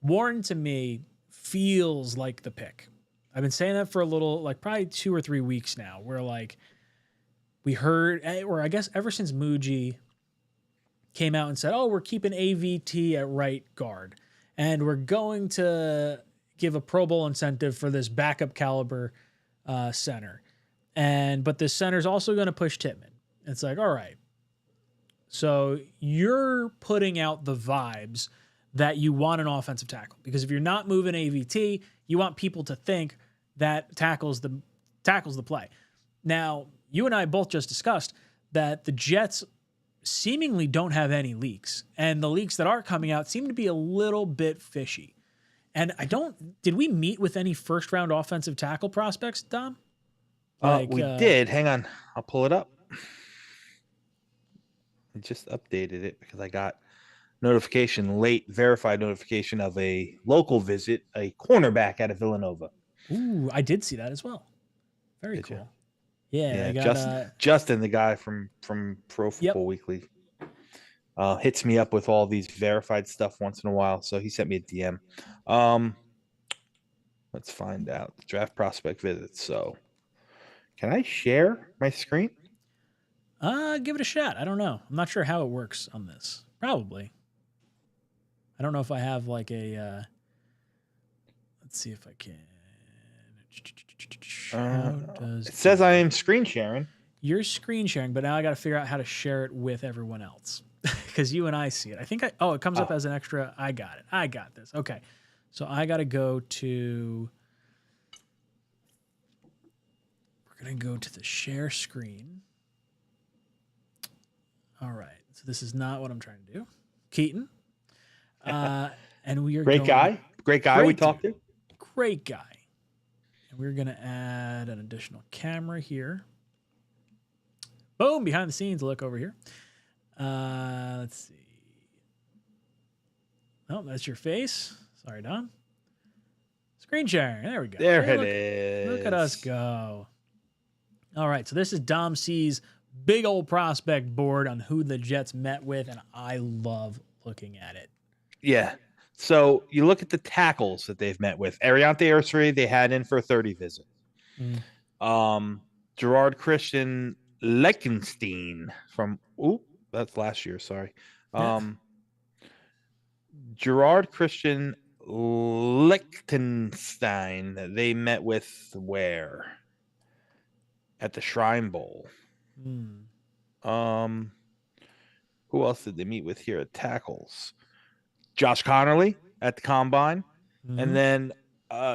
Warren, to me, feels like the pick. I've been saying that for a little, like probably 2 or 3 weeks now, where like we heard, or I guess ever since Muji came out and said, oh, we're keeping AVT at right guard, and we're going to give a Pro Bowl incentive for this backup caliber center. But this center's also going to push Tittman. It's like, all right. So you're putting out the vibes that you want an offensive tackle, because if you're not moving AVT, you want people to think that tackles the play. Now, you and I both just discussed that the Jets seemingly don't have any leaks, and the leaks that are coming out seem to be a little bit fishy. And did we meet with any first round offensive tackle prospects, Dom? We did. Hang on. I'll pull it up. I just updated it because I got verified notification of a local visit, a cornerback out of Villanova. Ooh, I did see that as well. Very cool. Yeah, Justin, the guy from Pro Football Weekly. hits me up with all these verified stuff once in a while. So he sent me a DM. Let's find out draft prospect visits. So can I share my screen? Give it a shot. I don't know. I'm not sure how it works on this. Probably. I don't know if I have like a. Let's see if I can. How does it says I am screen sharing? You're screen sharing, but now I got to figure out how to share it with everyone else because you and I see it. I think it comes up as an extra. I got it. I got this. Okay. So I got to go to. We're going to go to the share screen. All right. So this is not what I'm trying to do. Keaton. And we are Great guy. We talked to. Great guy. And we're going to add an additional camera here. Boom, behind the scenes look over here. Let's see. Oh, that's your face. Sorry, Dom. Screen sharing. There we go. There it is. Look at us go. All right, so this is Dom C's big old prospect board on who the Jets met with, and I love looking at it. Yeah. So you look at the tackles that they've met with. 𝐒𝐿 𝐂, they had in for a 30 visit. Gerard Christian Lichtenstein from that's last year, sorry. Gerard Christian Lichtenstein, they met with where? At the Shrine Bowl. Who else did they meet with here at tackles? Josh Connerly at the Combine. And then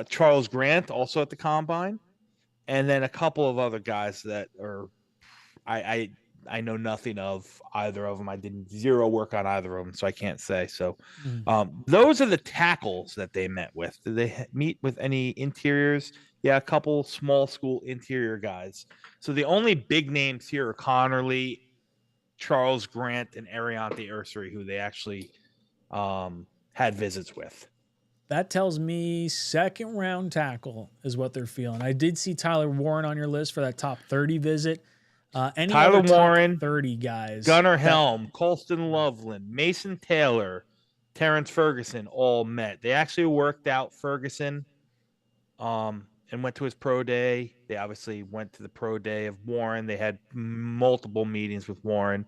Charles Grant also at the Combine. And then a couple of other guys that are I know nothing of either of them. I did zero work on either of them, so I can't say. So those are the tackles that they met with. Did they meet with any interiors? Yeah, a couple small school interior guys. So the only big names here are Connerly, Charles Grant, and 𝐒𝐿 𝐂, who they actually had visits with. That tells me second round tackle is what they're feeling. I did see Tyler Warren on your list for that top 30 visit. Tyler Warren, 30 guys. Gunnar Helm, Colston Loveland, Mason Taylor, Terrence Ferguson all met. They actually worked out Ferguson and went to his pro day. They obviously went to the pro day of Warren. They had multiple meetings with Warren.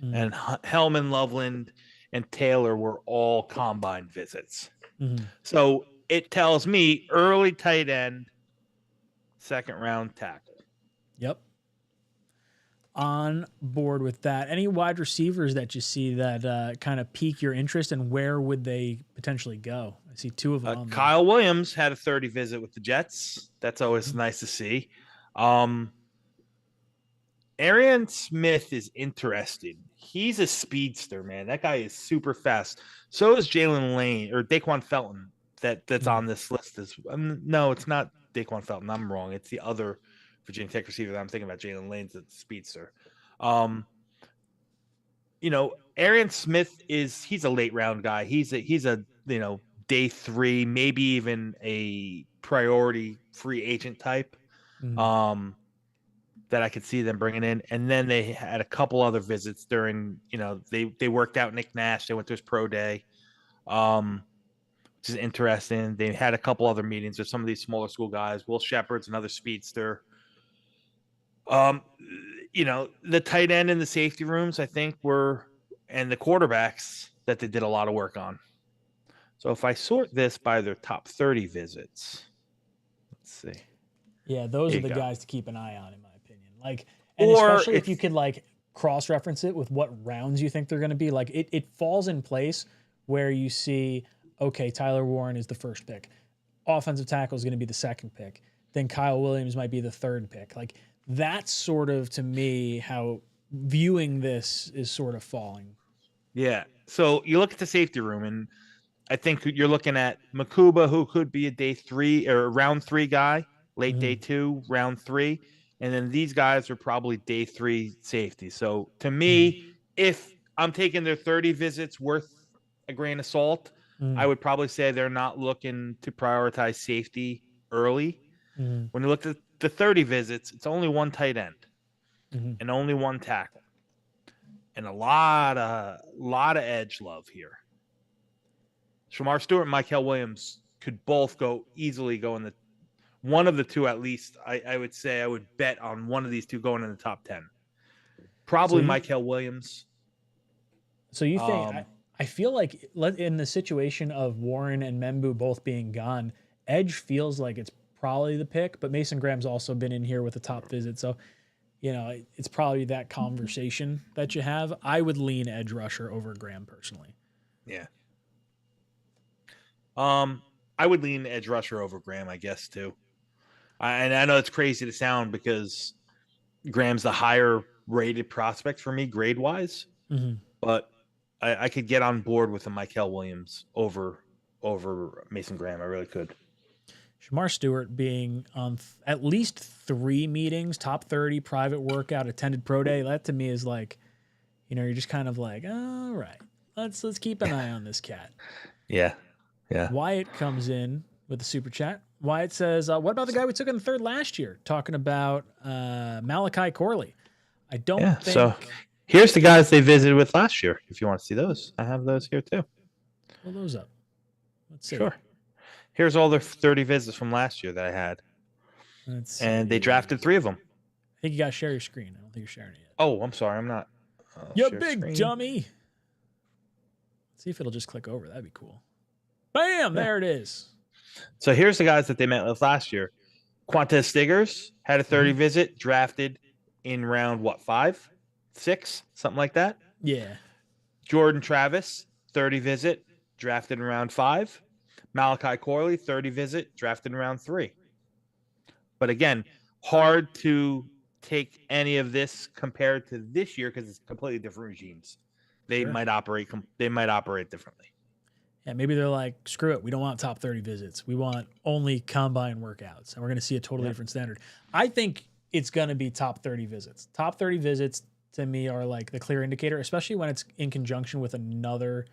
And Helm and Loveland and Taylor were all combine visits. So it tells me early tight end, second round tackle. Yep. On board with that. Any wide receivers that you see that kind of pique your interest, and where would they potentially go? I see two of them. Kyle Williams had a 30 visit with the Jets. That's always nice to see. Arian Smith is interesting. He's a speedster, man. That guy is super fast. So is Jalen Lane or Daquan Felton that's on this list. No, it's not Daquan Felton. I'm wrong. It's the other Virginia Tech receiver that I'm thinking about. Jalen Lane's a speedster. Arian Smith he's a late round guy. He's a day 3, maybe even a priority free agent type. That I could see them bringing in. And then they had a couple other visits during, they worked out Nick Nash. They went to his pro day, which is interesting. They had a couple other meetings with some of these smaller school guys. Will Shepard's another speedster. The tight end and the safety rooms, I think, and the quarterbacks that they did a lot of work on. So if I sort this by their top 30 visits, let's see. Yeah, those are the guys to keep an eye on, in my opinion. Especially if you could cross-reference it with what rounds you think they're going to be. It falls in place where you see, okay, Tyler Warren is the first pick. Offensive tackle is going to be the second pick. Then Kyle Williams might be the third pick. That's sort of, to me, how viewing this is sort of falling. Yeah. So you look at the safety room, and I think you're looking at Makuba, who could be a day 3 or round 3 guy, late day 2, round 3. And then these guys are probably day 3 safety. So to me, if I'm taking their 30 visits worth a grain of salt, I would probably say they're not looking to prioritize safety early. When you look at the 30 visits, it's only one tight end and only one tackle. and a lot of edge love here. Shamar Stewart and 𝐒𝐿 Williams could both easily go in the one of the two at least. I would say I would bet on one of these two going in the top 10. Probably 𝐒𝐿 Williams. So you think I feel like in the situation of Warren and Membu both being gone, edge feels like it's probably the pick, but Mason Graham's also been in here with a top visit. So, it's probably that conversation that you have. I would lean edge rusher over Graham personally. Yeah. I would lean edge rusher over Graham, I guess, too. And I know it's crazy to sound because Graham's the higher rated prospect for me grade wise, but I could get on board with a 𝐒𝐿 Williams over Mason Graham. I really could. Shamar Stewart being on at least 3 meetings, top 30 private workout, attended pro day. That to me is like, you're just kind of like, all right, let's keep an eye on this cat. Yeah. Wyatt comes in with a super chat. Wyatt says, what about the guy we took in the 3rd last year? Talking about 𝐒𝐿 𝐂. I don't think. So here's the guys they visited with last year. If you want to see those, I have those here too. Pull those up. Let's see. Sure. Here's all their 30 visits from last year that I had. And they drafted 3 of them. I think you got to share your screen. I don't think you're sharing it yet. Oh, I'm sorry. I'm not. You big dummy. Let's see if it'll just click over. That'd be cool. Bam! There it is. So here's the guys that they met with last year. Quantez Stiggers had a 30 visit, drafted in round, 5, 6, something like that. Yeah. Jordan Travis, 30 visit, drafted in round 5. 𝐒𝐿 𝐂, 30 visit, drafted in round 3. But again, hard to take any of this compared to this year because it's completely different regimes. They might operate differently. Yeah, maybe they're like, screw it. We don't want top 30 visits. We want only combine workouts. And we're going to see a totally different standard. I think it's going to be top 30 visits. Top 30 visits to me are like the clear indicator, especially when it's in conjunction with another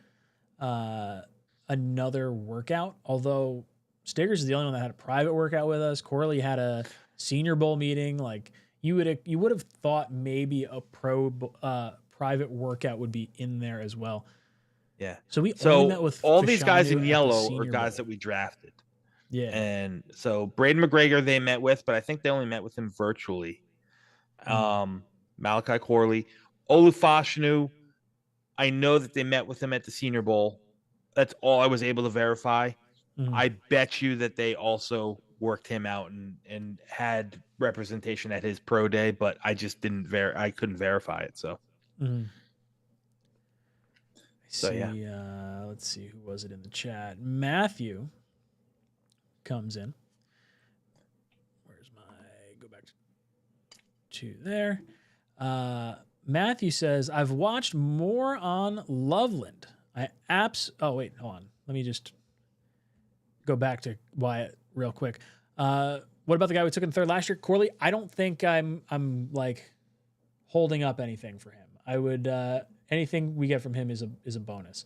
workout. Although Stiggers is the only one that had a private workout with us. Corley had a Senior Bowl meeting. Like you would have thought maybe a private workout would be in there as well. Yeah. So only met with all these guys in yellow are guys that we drafted. Yeah. And so Braden McGregor they met with, but I think they only met with him virtually. 𝐒𝐿 𝐂, Olu Fashanu, I know that they met with him at the Senior Bowl. That's all I was able to verify. I bet you that they also worked him out and had representation at his pro day, but I just I couldn't verify it. So. Let's see, who was it in the chat? Matthew comes in. Where's go back to there. Matthew says, I've watched more on Loveland. Oh wait, hold on. Let me just go back to Wyatt real quick. What about the guy we took in 3rd last year? Corley, I don't think I'm like holding up anything for him. I would anything we get from him is a bonus.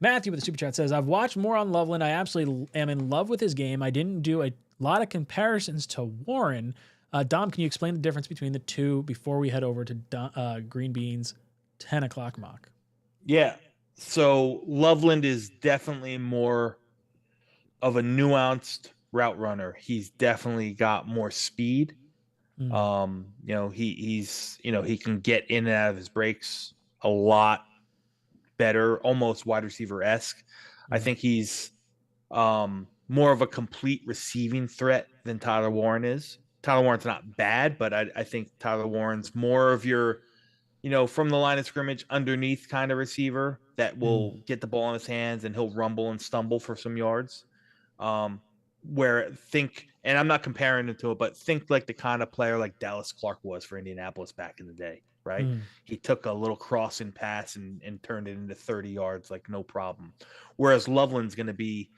Matthew with the super chat says, I've watched more on Loveland. I absolutely am in love with his game. I didn't do a lot of comparisons to Warren. Dom, can you explain the difference between the two before we head over to Green Bean's 10 o'clock mock? Yeah. So Loveland is definitely more of a nuanced route runner. He's definitely got more speed. He can get in and out of his breaks a lot better, almost wide receiver-esque. I think he's more of a complete receiving threat than Tyler Warren is. Tyler Warren's not bad, but I think Tyler Warren's more of your, from the line of scrimmage underneath kind of receiver that will get the ball in his hands and he'll rumble and stumble for some yards. And I'm not comparing it to it, but think like the kind of player like Dallas Clark was for Indianapolis back in the day, right? He took a little crossing pass and turned it into 30 yards, like no problem. Whereas Loveland's going to be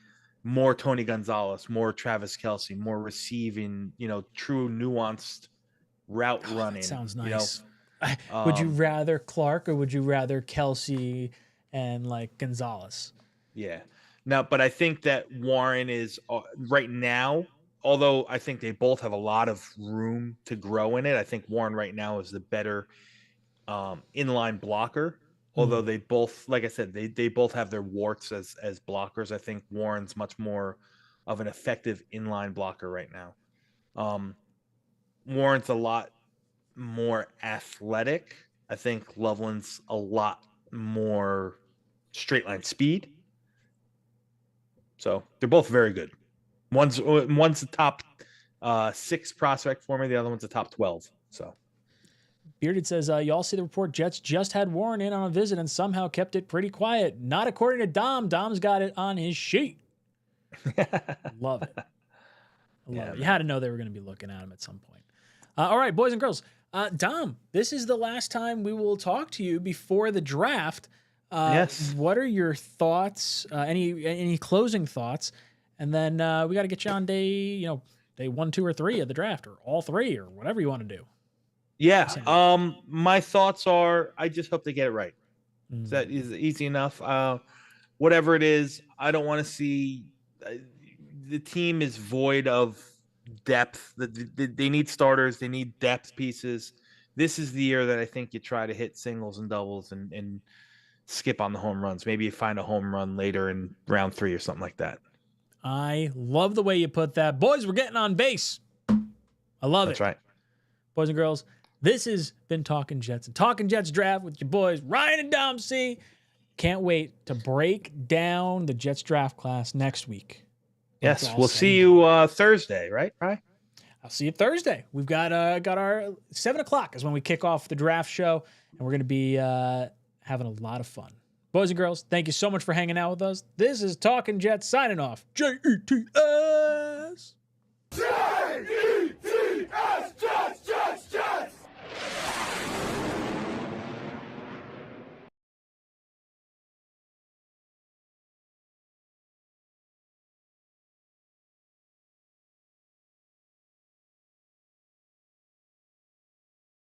more Tony Gonzalez, more Travis Kelce, more receiving, true nuanced route running. That sounds nice. Would you rather Clark or would you rather Kelce and like Gonzalez? Yeah. Now, but I think that Warren is right now, although I think they both have a lot of room to grow in it. I think Warren right now is the better inline blocker. Although they both, like I said, they both have their warts as blockers. I think Warren's much more of an effective inline blocker right now. Warren's a lot more athletic. I think Loveland's a lot more straight line speed. So they're both very good. One's the top 6 prospect for me. The other one's the top 12. So Bearded says, y'all see the report. Jets just had Warren in on a visit and somehow kept it pretty quiet. Not according to Dom. Dom's got it on his sheet. Love it. Love it. You had to know they were going to be looking at him at some point. All right, boys and girls. Dom, this is the last time we will talk to you before the draft. Yes. What are your thoughts? Any closing thoughts? And then we got to get you on day 1, 2, or 3 of the draft, or all 3, or whatever you want to do. Yeah. My thoughts are, I just hope they get it right. That is easy enough. Whatever it is, I don't want to see the team is void of depth. They need starters. They need depth pieces. This is the year that I think you try to hit singles and doubles and skip on the home runs. Maybe you find a home run later in round 3 or something like that. I love the way you put that. Boys, we're getting on base. I love it. That's right. Boys and girls, this has been Talkin' Jets and Talkin' Jets Draft with your boys, Ryan and Dom C. Can't wait to break down the Jets draft class next week. Yes, we'll see you Thursday, right? Right. I'll see you Thursday. We've got our 7 o'clock is when we kick off the draft show, and we're going to be having a lot of fun. Boys and girls, thank you so much for hanging out with us. This is Talkin' Jets signing off. Jets.